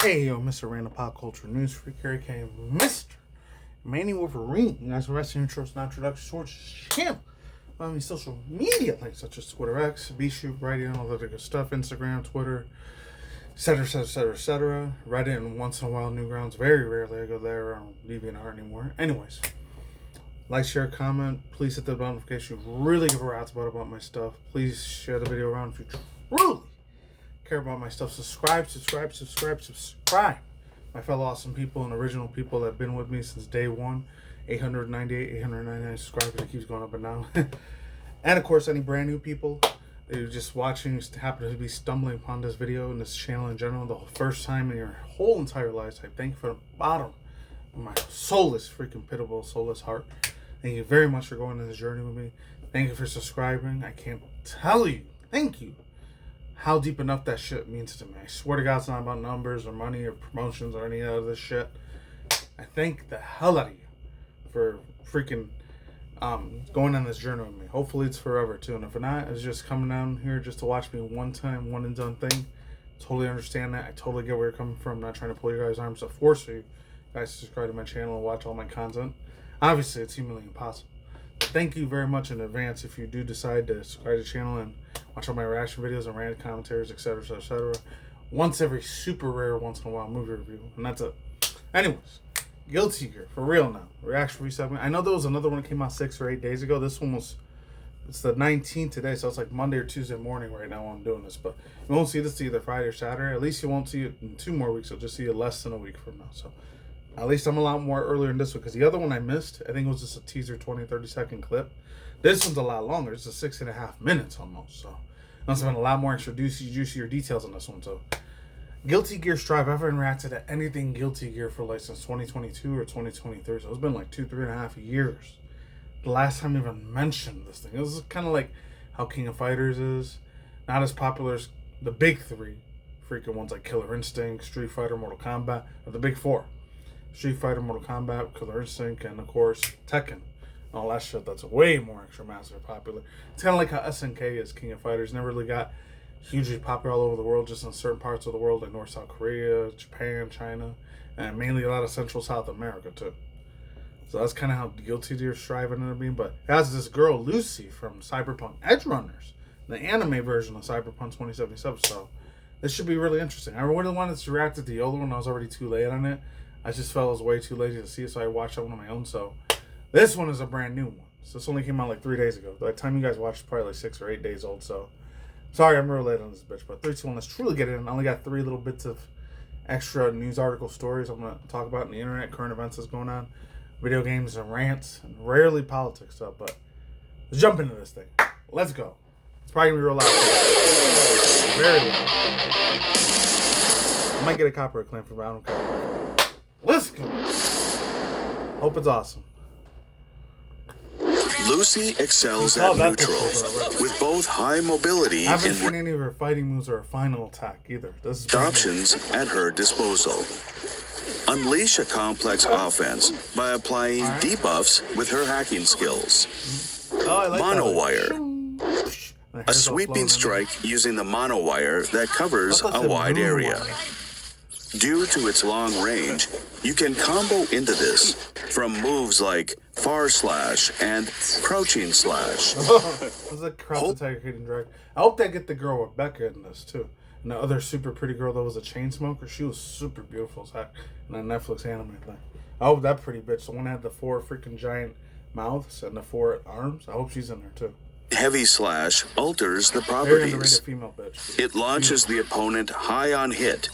Hey, yo, Mr. Random Pop Culture News Freak, aka Mr. Manny Wolverine. You guys are wrestling intros and introductions towards the channel. On my social media links such as Twitter X, BShoot, Reddit, all that good stuff, Instagram, Twitter, etc., etc., etc. Reddit, and once in a while, Newgrounds. Very rarely I go there. I don't DeviantArt anymore. Anyways, like, share, comment. Please hit the notification. Really give a rat's about my stuff. Please share the video around if you truly care about my stuff. Subscribe. My fellow awesome people and original people that have been with me since day one. 899 subscribers. It keeps going up and down. And of course, any brand new people that are just watching, happen to be stumbling upon this video and this channel in general, the first time in your whole entire life, I thank you from the bottom of my soulless, freaking pitiable, soulless heart. Thank you very much for going on this journey with me. Thank you for subscribing. I can't tell you, thank you, how deep enough that shit means to me. I swear to God, it's not about numbers or money or promotions or any of this shit. I thank the hell out of you for freaking going on this journey with me. Hopefully it's forever too. And if not, it's just coming down here just to watch me one time, one and done thing. Totally understand that. I totally get where you're coming from. I'm not trying to pull your guys' arms to force you guys to subscribe to my channel and watch all my content. Obviously, it's humanly impossible. But thank you very much in advance if you do decide to subscribe to the channel and watch all my reaction videos and random commentaries, etc., etc. Once every super rare, once in a while movie review, and that's it. Anyways, GuiltyGear for real now. Reaction review segment. I know there was another one that came out 6 or 8 days ago. This one was, it's the 19th today, so it's like Monday or Tuesday morning right now while I'm doing this. But you won't see this either Friday or Saturday. At least you won't see it in 2 more weeks. You'll just see it less than a week from now. So at least I'm a lot more earlier in this one, because the other one I missed, I think it was just a teaser 20-30 second clip. This one's a lot longer. It's a 6.5 minutes almost. So must have been a lot more extra juicier details on this one. So GuiltyGear Strive. I haven't reacted to anything GuiltyGear for like since 2022 or 2023. So it's been like 2-3.5 years. The last time I even mentioned this thing. It was kind of like how King of Fighters is. Not as popular as the big 3 freaking ones like Killer Instinct, Street Fighter, Mortal Kombat, or the big 4. Street Fighter, Mortal Kombat, Killer Instinct, and of course Tekken. All that shit that's way more extra massive popular. It's kind of like how SNK is. King of Fighters never really got hugely popular all over the world, just in certain parts of the world like North, South Korea, Japan, China, and mainly a lot of Central South America too. So that's kind of how GuiltyGear Strive ended up being. But it has this girl Lucy from Cyberpunk Edgerunners, the anime version of Cyberpunk 2077. So this should be really interesting. I really wanted to react to the other one. I was already too late on it. I just felt I was way too lazy to see it, so I watched that one on my own. So this one is a brand new one. So this only came out like 3 days ago. By the time you guys watched, it's probably like 6 or 8 days old. So sorry, I'm real late on this bitch. But 3, 2, 1, let's truly get it in. I only got 3 little bits of extra news article stories I'm going to talk about in the internet, current events that's going on, video games and rants, and rarely politics stuff. But let's jump into this thing. Let's go. It's probably going to be real loud. Very loud. I might get a copyright claim for it, but I don't care. Let's go. Hope it's awesome. Lucy excels at neutral, with both high mobility I haven't seen any of her fighting moves or her final attack either. This is options at her disposal. Unleash a complex offense by applying debuffs with her hacking skills. Monowire. A sweeping strike using the monowire that covers a wide area. Due to its long range, you can combo into this from moves like far slash and crouching slash. It was a crouch attack hidden drag. I hope they get the girl Rebecca in this too. And the other super pretty girl that was a chain smoker, she was super beautiful as heck in that Netflix anime thing. I hope that pretty bitch, the one that had the 4 freaking giant mouths and the 4 arms, I hope she's in there too. Heavy slash alters the properties. Female bitch. It launches the opponent high on hit,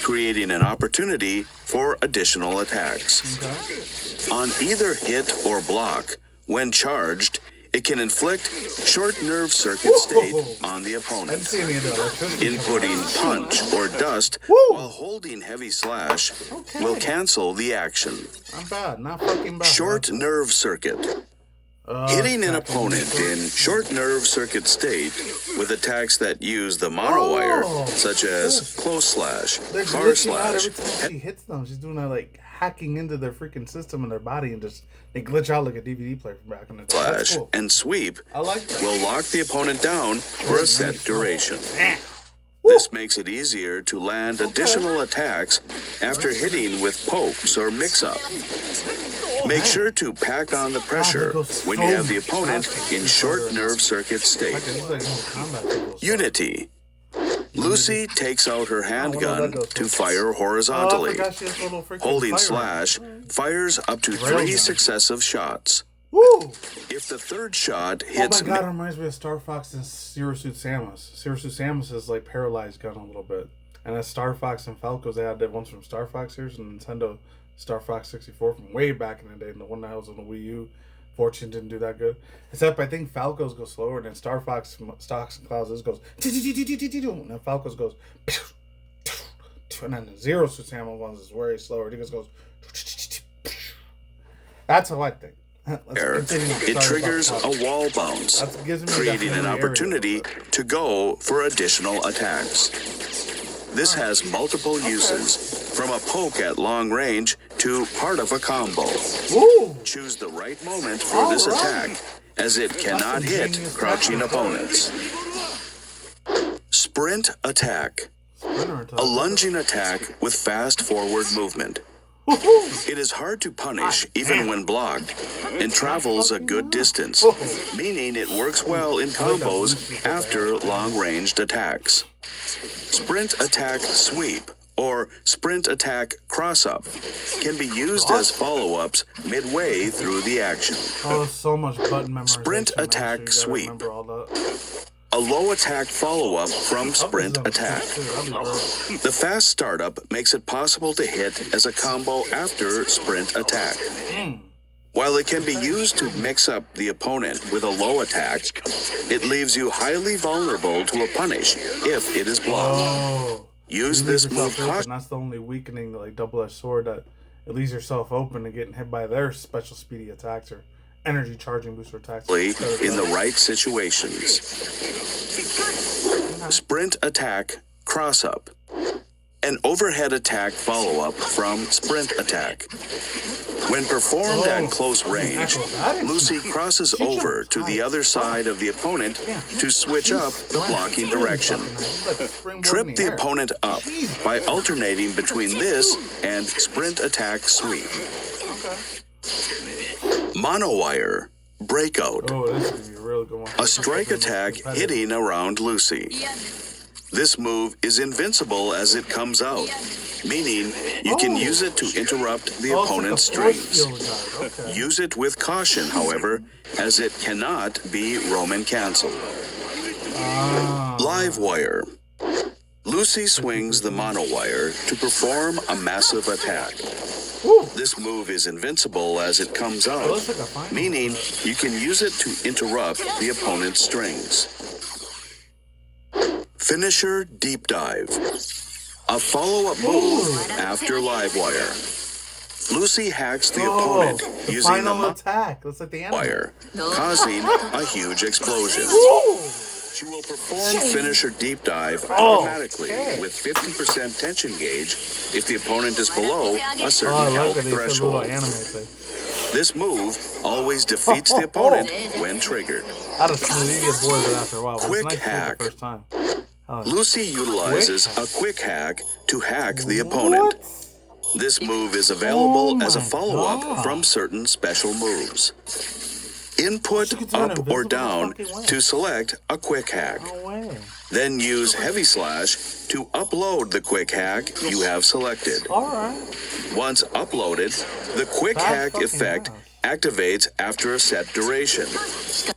creating an opportunity for additional attacks. Okay. On either hit or block, when charged, it can inflict short nerve circuit state on the opponent. Inputting punch or dust while holding heavy slash will cancel the action. Not bad, not fucking bad. Short nerve circuit. Hitting an opponent in short nerve circuit state with attacks that use the monowire, such as close slash, far slash. Every time she hits them, she's doing that like hacking into their freaking system and their body, and just they glitch out like a DVD player from back in the day. Slash cool. And sweep I like that. will lock the opponent down for a set duration. This makes it easier to land additional attacks after hitting with pokes or mix-up. Make sure to pack on the pressure when you have the opponent in short nerve circuit state. Unity. Lucy takes out her handgun to fire horizontally. Holding slash fires up to 3 successive shots. Woo! If the third shot hits... Oh my god, it reminds me of Star Fox and Zero Suit Samus. Zero Suit Samus is like paralyzed gun a little bit. And as Star Fox and Falco's, they had the ones from Star Fox series and Nintendo Star Fox 64 from way back in the day. And the one that was on the Wii U, Fortune didn't do that good. Except I think Falco's go slower than Star Fox Stocks and Clouds. This goes... And then Falco's goes... And then the Zero Suit Samus ones is very slower. It just goes... That's how I think. It triggers a wall bounce, creating an opportunity to go for additional attacks. This has multiple uses, from a poke at long range to part of a combo. Choose the right moment for this attack, as it cannot hit crouching opponents. Sprint attack. A lunging attack with fast forward movement. It is hard to punish even when blocked, and travels a good distance, meaning it works well in combos after long-ranged attacks. Sprint attack sweep, or sprint attack cross-up, can be used as follow-ups midway through the action. Oh, so much button memorization. Sprint attack sweep. A low attack follow-up from sprint attack. The fast startup makes it possible to hit as a combo after sprint attack. While it can be used to mix up the opponent with a low attack, it leaves you highly vulnerable to a punish if it is blocked. Use this move cautiously. That's the only weakening, like double-edged sword, that it leaves yourself open to getting hit by their special speedy attacks or energy charging booster attacks. In the right situations. Sprint attack cross-up. An overhead attack follow-up from sprint attack. When performed at close range, Lucy crosses over to the other side of the opponent to switch up the blocking direction. Trip the opponent up by alternating between this and sprint attack sweep. Monowire breakout. A strike attack hitting around Lucy. This move is invincible as it comes out, meaning you can use it to interrupt the opponent's strings. Use it with caution, however, as it cannot be Roman canceled. Live wire. Lucy swings the monowire to perform a massive attack. This move is invincible as it comes out, meaning you can use it to interrupt the opponent's strings. Finisher deep dive. A follow-up move after Livewire. Lucy hacks the opponent using the wire, causing a huge explosion. She will perform finisher deep dive automatically with 50% tension gauge if the opponent is below a certain health threshold. This move always defeats the opponent when triggered. Quick hack. Lucy utilizes a quick hack to hack the opponent. This move is available as a follow-up from certain special moves. Input up or down to select a quick hack. Then use heavy slash to upload the quick hack you have selected. Once uploaded, the quick hack effect activates after a set duration,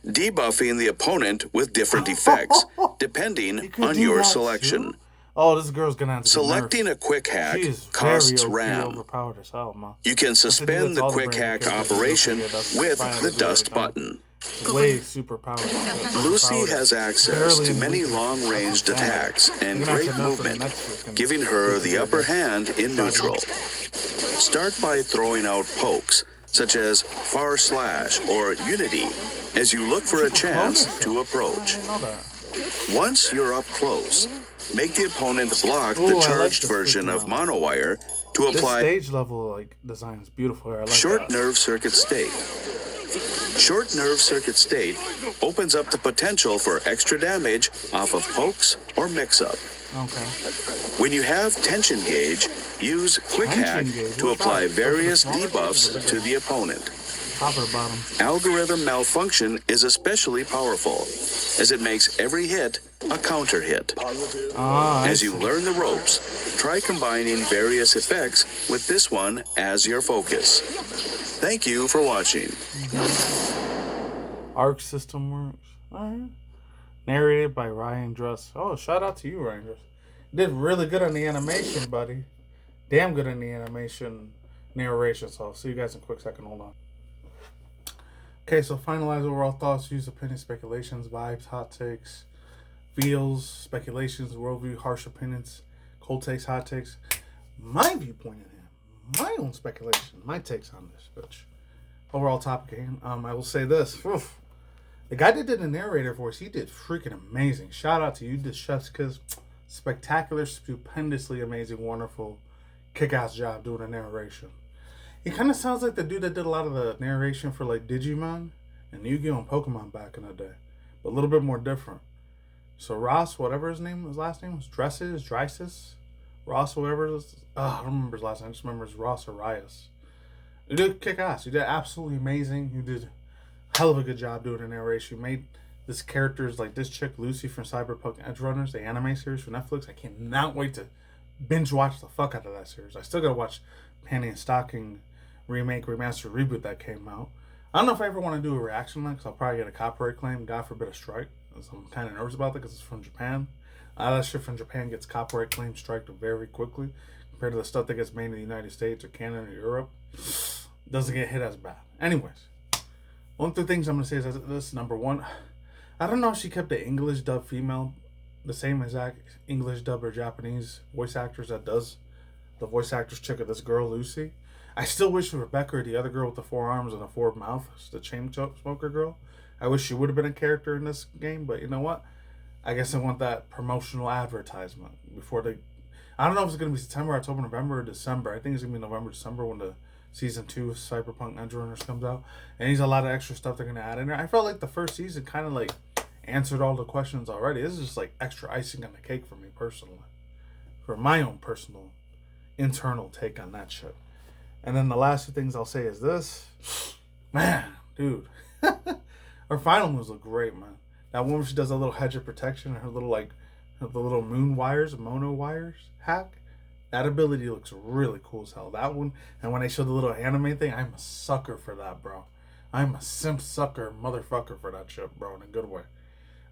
debuffing the opponent with different effects, depending on your selection. Oh, this girl's gonna have to Selecting a quick hack costs RAM. You can suspend the quick hack operation with the dust button. Way super powerful. Lucy has access to many long-ranged attacks and great movement, giving her the upper hand in neutral. Start by throwing out pokes, such as far slash or unity, as you look for a chance to approach. Once you're up close, make the opponent block the charged version of monowire to apply this stage level design is beautiful. I like short that. nerve circuit state. Short nerve circuit state opens up the potential for extra damage off of pokes or mix-up. Okay. When you have tension gauge, use quick hack to apply various debuffs to the opponent. Top or bottom? Algorithm malfunction is especially powerful, as it makes every hit a counter hit. As you learn the ropes, try combining various effects with this one as your focus. Thank you for watching. Arc system works. Alright. Narrated by Ryan Dress. Oh, shout out to you, Ryan Dress. Did really good on the animation, buddy. Damn good on the animation narration. So I'll see you guys in a quick second. Hold on. Okay, so finalize overall thoughts, views, opinions, speculations, vibes, hot takes, feels, speculations, worldview, harsh opinions, cold takes, hot takes. My viewpoint in him. My own speculation. My takes on this, bitch. Overall topic game. I will say this. Oof. The guy that did the narrator voice, he did freaking amazing. Shout out to you, Deshevskas. Spectacular, stupendously amazing, wonderful, kick-ass job doing the narration. He kind of sounds like the dude that did a lot of the narration for like Digimon and Yu-Gi-Oh! And Pokemon back in the day, but a little bit more different. So Ross, whatever his last name was, Drysis, Ross, whatever it is. I don't remember his last name. I just remember it's Ross Arias. You did kick-ass. You did absolutely amazing. You did a hell of a good job doing the narration. You made this character's like this chick Lucy from Cyberpunk Edgerunners, the anime series for Netflix. I cannot wait to binge watch the fuck out of that series. I still gotta watch Panty and Stocking remake, remaster, reboot that came out. I don't know if I ever want to do a reaction because I'll probably get a copyright claim. God forbid a strike. So I'm kind of nervous about that because it's from Japan. A lot of that shit from Japan gets copyright claims striked very quickly compared to the stuff that gets made in the United States or Canada or Europe. Doesn't get hit as bad. Anyways, one of the things I'm gonna say is this: number one, I don't know if she kept the English dub female the same exact English dub or Japanese voice actors that does the voice actress chick of this girl, Lucy. I still wish Rebecca or the other girl with the 4 arms and the 4 mouths, the chain smoker girl, I wish she would have been a character in this game, but you know what? I guess I want that promotional advertisement before they... I don't know if it's going to be September, October, November, or December. I think it's going to be November, December when the Season 2 of Cyberpunk Edgerunners comes out. And there's a lot of extra stuff they're going to add in there. I felt like the first season kind of like answered all the questions already. This is just like extra icing on the cake for me personally. For my own personal internal take on that shit. And then the last 2 things I'll say is this. Man, dude. Her final moves look great, man. That one where she does a little hedge of protection and her little, like, the little moon wires, mono wires hack. That ability looks really cool as hell. That one, and when they show the little anime thing, I'm a sucker for that, bro. I'm a simp sucker motherfucker for that shit, bro, in a good way.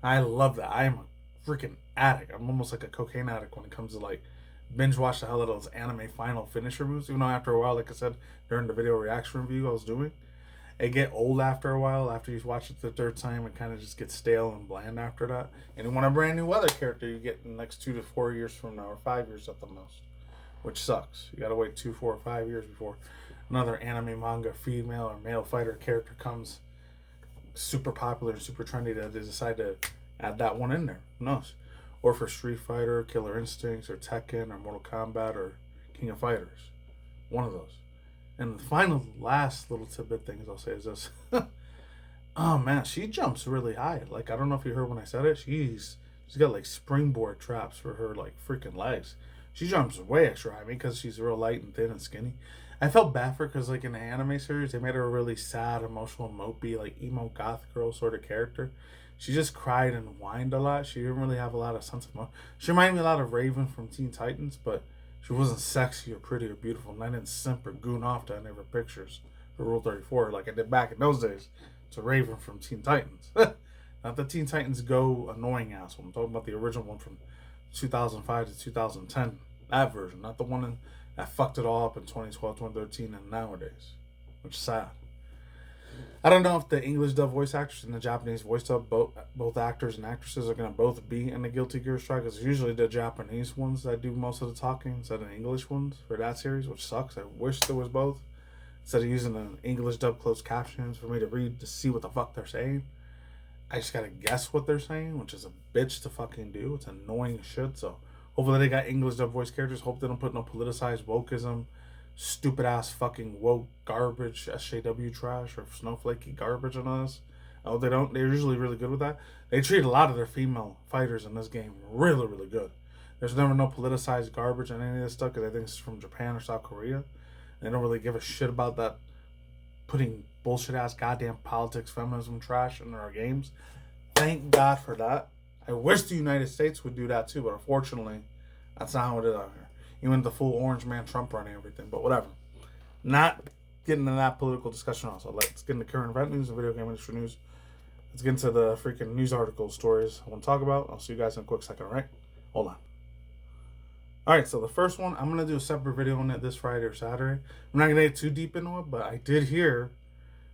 I love that. I am a freaking addict. I'm almost like a cocaine addict when it comes to, like, binge watch the hell out of those anime final finisher moves. Even though after a while, like I said during the video reaction review I was doing, it get old after a while. After you watch it the 3rd time, it kind of just gets stale and bland after that. And you want a brand new other character you get in the next 2 to 4 years from now, or 5 years at the most, which sucks. You gotta wait 2, 4, or 5 years before another anime, manga, female or male fighter character comes super popular and super trendy that they decide to add that one in there. Who knows? Or for Street Fighter, Killer Instincts, or Tekken, or Mortal Kombat, or King of Fighters. One of those. And the final, last little tidbit things I'll say is this. Oh man, she jumps really high. Like, I don't know if you heard when I said it. She's got like springboard traps for her like freaking legs. She jumps way extra high. I mean, because she's real light and thin and skinny. I felt bad for her because like in the anime series, they made her a really sad, emotional, mopey, like emo goth girl sort of character. She just cried and whined a lot. She didn't really have a lot of sense of emotion. She reminded me a lot of Raven from Teen Titans, but she wasn't sexy or pretty or beautiful. And I didn't simp or goon off to any of her pictures for Rule 34 like I did back in those days to Raven from Teen Titans. Not the Teen Titans Go annoying asshole. I'm talking about the original one from 2005 to 2010. That version, not the one that fucked it all up in 2012, 2013, and nowadays. Which is sad. I don't know if the English dub voice actors and the Japanese voice dub, both actors and actresses are going to both be in the Guilty Gear strike. It's usually the Japanese ones that do most of the talking instead of the English ones for that series, which sucks. I wish there was both. Instead of using the English dub closed captions for me to read to see what the fuck they're saying, I just got to guess what they're saying, which is a bitch to fucking do. It's annoying shit. So hopefully they got English dub voice characters. Hope they don't put no politicized wokeism, stupid ass fucking woke garbage, SJW trash, or snowflakey garbage on us. Oh, they don't. They're usually really good with that. They treat a lot of their female fighters in this game really, really good. There's never no politicized garbage in any of this stuff because I think it's from Japan or South Korea. They don't really give a shit about that, putting bullshit ass goddamn politics, feminism trash in our games. Thank God for that. I wish the United States would do that too, but unfortunately, that's not how it is out here. Even the full orange man Trump running everything, but whatever. Not getting into that political discussion also. Let's get into current event news and video game industry news. Let's get into the freaking news articles, stories I want to talk about. I'll see you guys in a quick second, alright? Hold on. Alright, so the first one, I'm going to do a separate video on it this Friday or Saturday. I'm not going to get too deep into it, but I did hear,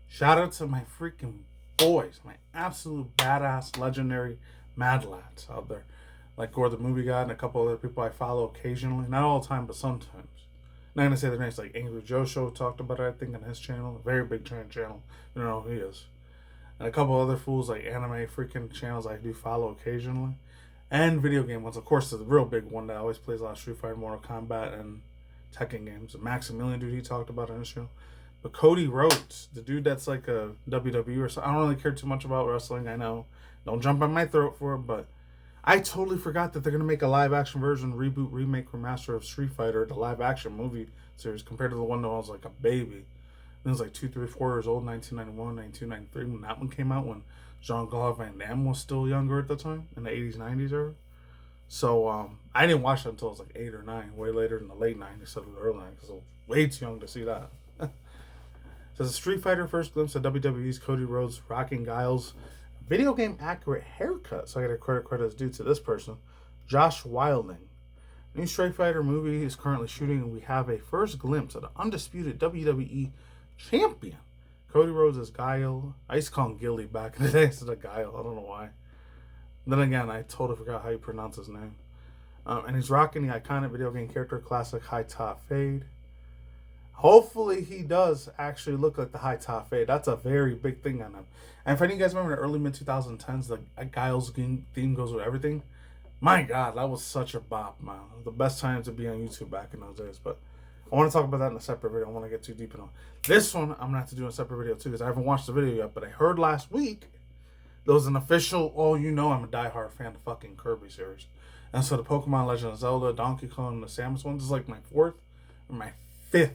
shout out to my freaking boys, my absolute badass, legendary mad lads out there. Like Gore the Movie Guy and a couple other people I follow occasionally. Not all the time, but sometimes. I'm not going to say their names, like Angry Joe Show talked about it, I think, on his channel. A very big channel. You know who he is. And a couple other fools, like anime freaking channels I do follow occasionally. And video game ones. Of course, the real big one that always plays a lot of Street Fighter, Mortal Kombat, and Tekken games. The Maximilian dude he talked about on his show. But Cody Rhodes, the dude that's like a WWE or something. I don't really care too much about wrestling, I know. Don't jump on my throat for it, but I totally forgot that they're going to make a live-action version, reboot, remake, remaster of Street Fighter, the live-action movie series, compared to the one that was like a baby. It was like 2, 3, 4 years old, 1991, 1993, when that one came out, when Jean-Claude Van Damme was still younger at the time, in the 80s, 90s era. So, I didn't watch that until I was like 8 or 9, way later in the late 90s instead of the early 90s, because I was way too young to see that. So, the Street Fighter first glimpse of WWE's Cody Rhodes rocking Guile's video game accurate haircut. So I got a credit is due to this person, Josh Wilding. New Street Fighter movie is currently shooting, and we have a first glimpse of the undisputed WWE champion, Cody Rhodes as Guile. I used to call him Gilly back in the day instead of Guile. I don't know why. Then again, I totally forgot how you pronounce his name. And he's rocking the iconic video game character classic high top fade. Hopefully he does actually look like the high top fade. That's a very big thing on him. And if any of you guys remember the early mid-2010s, the Guile's theme goes with everything. My God, that was such a bop, man. The best time to be on YouTube back in those days. But I want to talk about that in a separate video. I want to get too deep into it. This one, I'm going to have to do a separate video too, because I haven't watched the video yet. But I heard last week there was an official, I'm a diehard fan of the fucking Kirby series. And so the Pokemon Legend of Zelda, Donkey Kong, and the Samus ones is like my 4th or my 5th.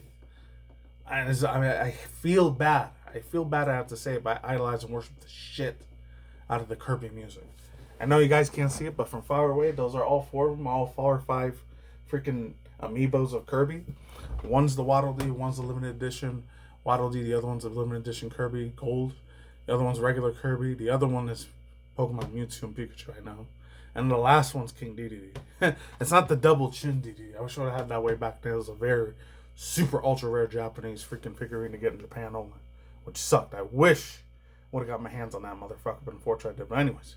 I feel bad. I feel bad, I have to say it, but I idolize and worship the shit out of the Kirby music. I know you guys can't see it, but from far away, those are all 4 of them, all 4 or 5 freaking amiibos of Kirby. One's the Waddle Dee, one's the limited edition Waddle Dee, the other one's the limited edition Kirby Gold, the other one's regular Kirby, the other one is Pokemon Mewtwo and Pikachu, I know. And the last one's King Dedede. It's not the double chin Dedede. I wish I would have had that way back then. It was a very super ultra rare Japanese freaking figurine to get in Japan only, which sucked. I wish I would have got my hands on that motherfucker, but unfortunately I did. But anyways,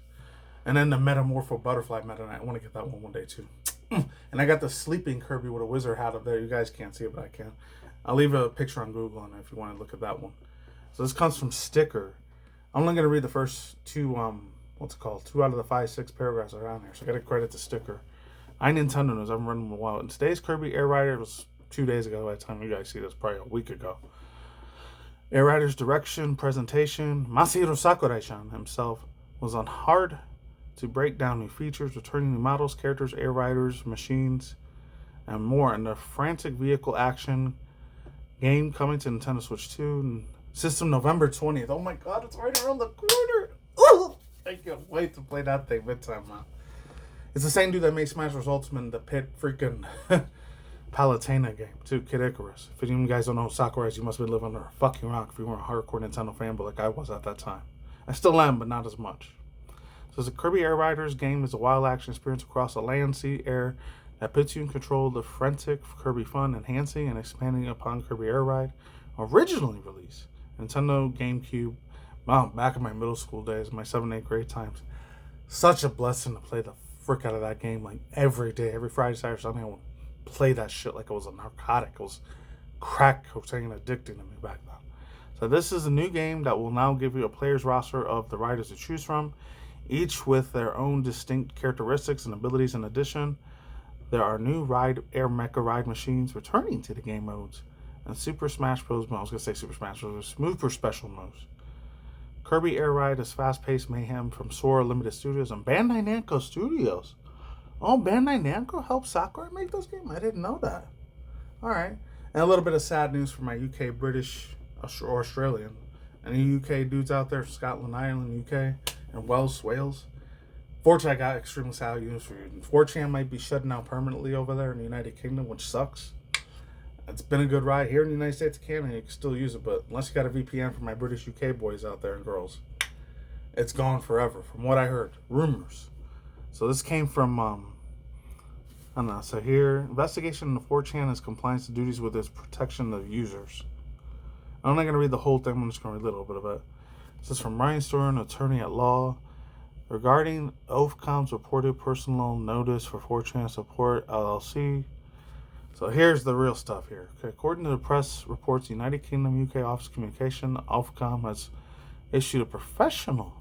and then the Metamorpho Butterfly Meta Knight. I want to get that one day too. And I got the sleeping Kirby with a wizard hat up there. You guys can't see it, but I can. I'll leave a picture on Google on it if you want to look at that one. So this comes from Sticker. I'm only going to read the first 2, 2 out of the 5, 6 paragraphs that are on there. So I got to credit to Sticker. Nintendo News. I've run them a while. And today's Kirby Air Rider was 2 days ago. By the time you guys see this, probably a week ago. Air Rider's direction, presentation. Masahiro Sakurai-chan himself was on hard to break down new features, returning new models, characters, air riders, machines, and more in the frantic vehicle action game coming to Nintendo Switch 2 and system November 20th. Oh my God, it's right around the corner. Ooh, I can't wait to play that thing big time, man. It's the same dude that made Smash Bros. Ultimate, the pit freaking Palutena game, too, Kid Icarus. If any of you guys don't know who Sakurai is, you must be living under a fucking rock if you weren't a hardcore Nintendo fanboy like I was at that time. I still am, but not as much. So the Kirby Air Riders game is a wild action experience across the land, sea, air that puts you in control of the frantic Kirby fun, enhancing and expanding upon Kirby Air Ride, originally released Nintendo GameCube. Wow, back in my middle school days, my 7th and 8th grade times. Such a blessing to play the frick out of that game like every day, every Friday, Saturday, Sunday. I would play that shit like it was a narcotic. It was crack cocaine addicting to me back then. So this is a new game that will now give you a player's roster of the riders to choose from, each with their own distinct characteristics and abilities. In addition, there are new Air Mecha ride machines returning to the game modes, and Super Smash Bros. I was going to say Super Smash Bros. Super special moves. Kirby Air Ride is fast-paced mayhem from Sora Limited Studios and Bandai Namco Studios. Oh, Bandai Namco helped Sakurai make those games? I didn't know that. Alright. And a little bit of sad news for my UK, British, or Australian. Any UK dudes out there, Scotland, Ireland, UK, and Wales. Fortunately, I got extremely sad news for you. 4chan might be shutting down permanently over there in the United Kingdom, which sucks. It's been a good ride here in the United States and Canada. You can still use it, but unless you got a VPN for my British UK boys out there and girls, it's gone forever. From what I heard, rumors. So this came from I don't know. So here, investigation into 4chan is compliance to duties with its protection of users. I'm not going to read the whole thing. I'm just going to read a little bit of it. This is from Ryan Storer, attorney at law, regarding Ofcom's reported personal notice for 4chan Support LLC. So here's the real stuff here. Okay, according to the press reports, the United Kingdom UK Office of Communication, Ofcom, has issued a professional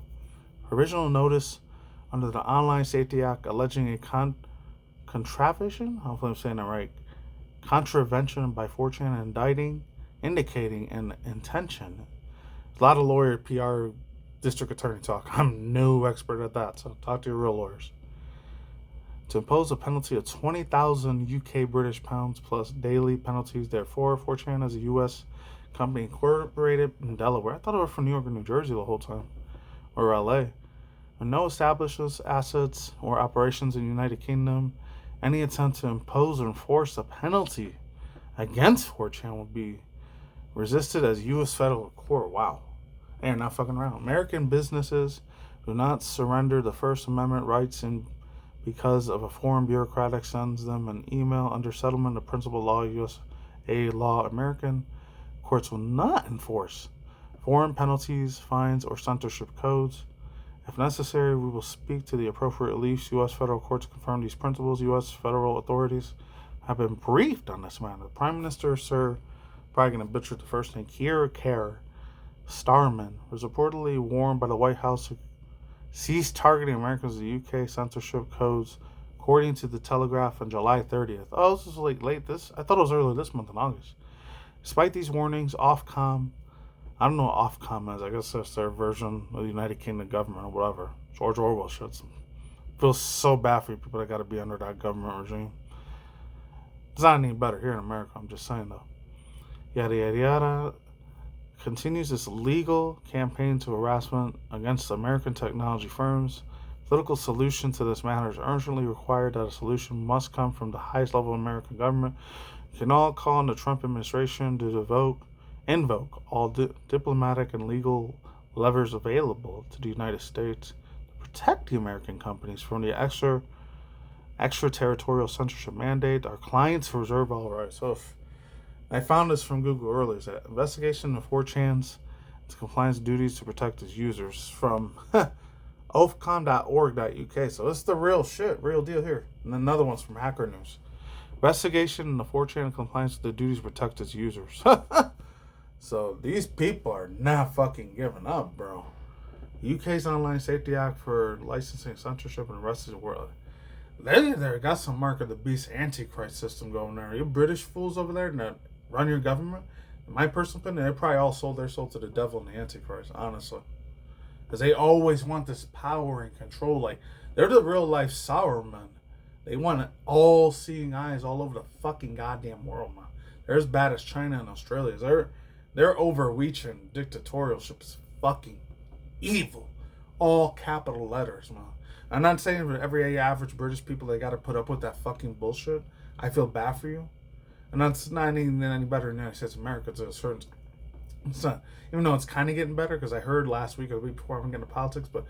provisional notice under the Online Safety Act alleging a contravention, hopefully I'm saying that right, contravention by 4chan indicating an intention. A lot of lawyer PR district attorney talk. I'm no expert at that, so talk to your real lawyers. To impose a penalty of 20,000 UK British pounds plus daily penalties. Therefore, 4chan is a U.S. company incorporated in Delaware. I thought it was from New York or New Jersey the whole time, or L.A. With no established assets or operations in the United Kingdom, any attempt to impose or enforce a penalty against 4chan would be resisted as U.S. federal court. Wow. They are not fucking around. American businesses do not surrender the First Amendment rights because of a foreign bureaucrat sends them an email under settlement of principal law, USA law. American courts will not enforce foreign penalties, fines, or censorship codes. If necessary, we will speak to the appropriate reliefs. U.S. federal courts confirm these principles. U.S. federal authorities have been briefed on this matter. The Prime Minister, Sir, probably going to butcher the first name, Keir Starman, was reportedly warned by the White House to cease targeting Americans with the UK censorship codes, according to the Telegraph on July 30th. Oh, this is like late. I thought it was earlier this month in August. Despite these warnings, Ofcom, I don't know what Ofcom is. I guess that's their version of the United Kingdom government or whatever. George Orwell shit. Feels so bad for you people that got to be under that government regime. It's not any better here in America. I'm just saying though. Yada yada yada. Continues this legal campaign to harassment against American technology firms. Political solution to this matter is urgently required. That a solution must come from the highest level of American government. We can all call on the Trump administration to invoke all diplomatic and legal levers available to the United States to protect the American companies from the extraterritorial censorship mandate. Our clients reserve all rights. So I found this from Google earlier. That investigation of 4chan's compliance duties to protect its users from ofcom.org.uk. So it's the real shit, real deal here. And another one's from Hacker News. Investigation into 4chan compliance with the duties to protect its users. So these people are not fucking giving up, bro. UK's Online Safety Act for licensing censorship and the rest of the world. They got some mark of the beast antichrist system going there. You British fools over there that run your government, in my personal opinion, they probably all sold their soul to the devil and the antichrist, honestly. Because they always want this power and control. Like, they're the real life Sauron. They want all-seeing eyes all over the fucking goddamn world, man. They're as bad as China and Australia. Their overreaching dictatorship is fucking evil. All capital letters, man. I'm not saying for every average British people they got to put up with that fucking bullshit. I feel bad for you. And that's not even any better in the United States of America to a certain... It's not, even though it's kind of getting better, because I heard last week or the week before, I'm getting into politics, but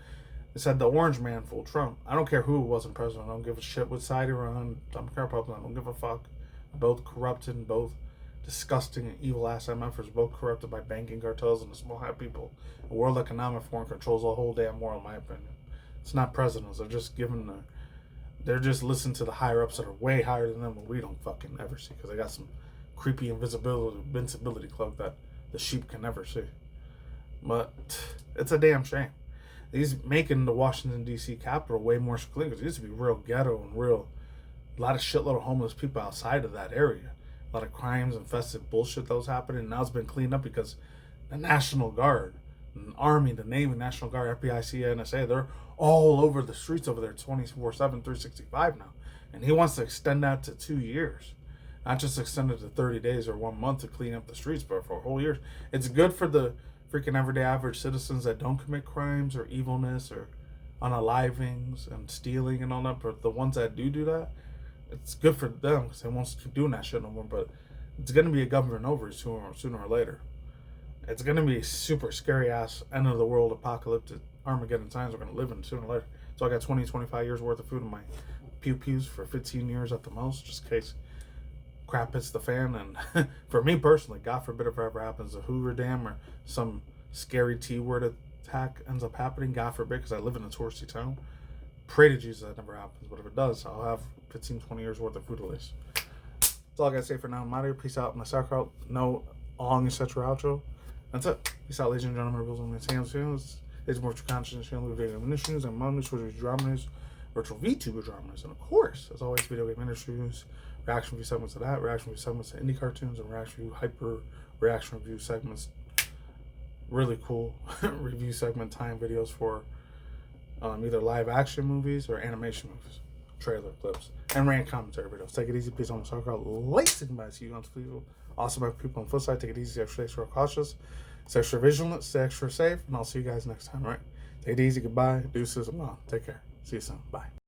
it said the orange man fooled Trump. I don't care who wasn't president. I don't give a shit what side you're on. I'm a Republican. I don't give a fuck. Both corrupted and both disgusting and evil ass MFers, both corrupted by banking cartels and the small hat people. The World Economic Forum controls the whole damn world, in my opinion. It's not presidents. They're just listening to the higher ups that are way higher than them, but we don't fucking ever see, because they got some creepy invincibility cloak that the sheep can never see. But it's a damn shame. He's making the Washington D.C. Capitol way more secluded, because it used to be real ghetto and a lot of shitload of homeless people outside of that area. A lot of crimes, infested bullshit that was happening. Now it's been cleaned up because the National Guard, the Army, the Navy, National Guard, FBI, CIA, NSA, they're all over the streets over there 24/7, 365 now. And he wants to extend that to 2 years. Not just extend it to 30 days or 1 month to clean up the streets, but for a whole year. It's good for the freaking everyday average citizens that don't commit crimes or evilness or unalivings and stealing and all that. But the ones that do that, it's good for them because they won't keep doing that shit no more. But it's going to be a government over sooner or later. It's going to be super scary ass end of the world apocalyptic Armageddon times we're going to live in sooner or later. So I got 25 years worth of food in my pews for 15 years at the most, just in case crap hits the fan. And for me personally, God forbid if it ever happens, a Hoover Dam or some scary T-word attack ends up happening, God forbid, because I live in a touristy town. Pray to Jesus that never happens, but if it does, I'll have 15-20 years worth of food at least. That's all I gotta say for now. I'm out here. Peace out. My sauerkraut. No long etc. outro. That's it. Peace out, ladies and gentlemen. Rebels on my channels. It's more true conscious channel of video game industries and moments, virtual dramas, virtual VTuber dramas, and of course, as always, video game industries, reaction review segments to that, reaction review segments to indie cartoons, and reaction review segments. Really cool review segment time videos for either live action movies or animation movies, trailer clips, and rant commentary videos. Take it easy, peace on the sauerkraut. Late goodbye. See you on the video. Awesome by people on the flip side. Take it easy, extra cautious, stay extra vigilant, stay extra safe, and I'll see you guys next time, all right? Take it easy, goodbye, deuces, I'm gone. Take care. See you soon. Bye.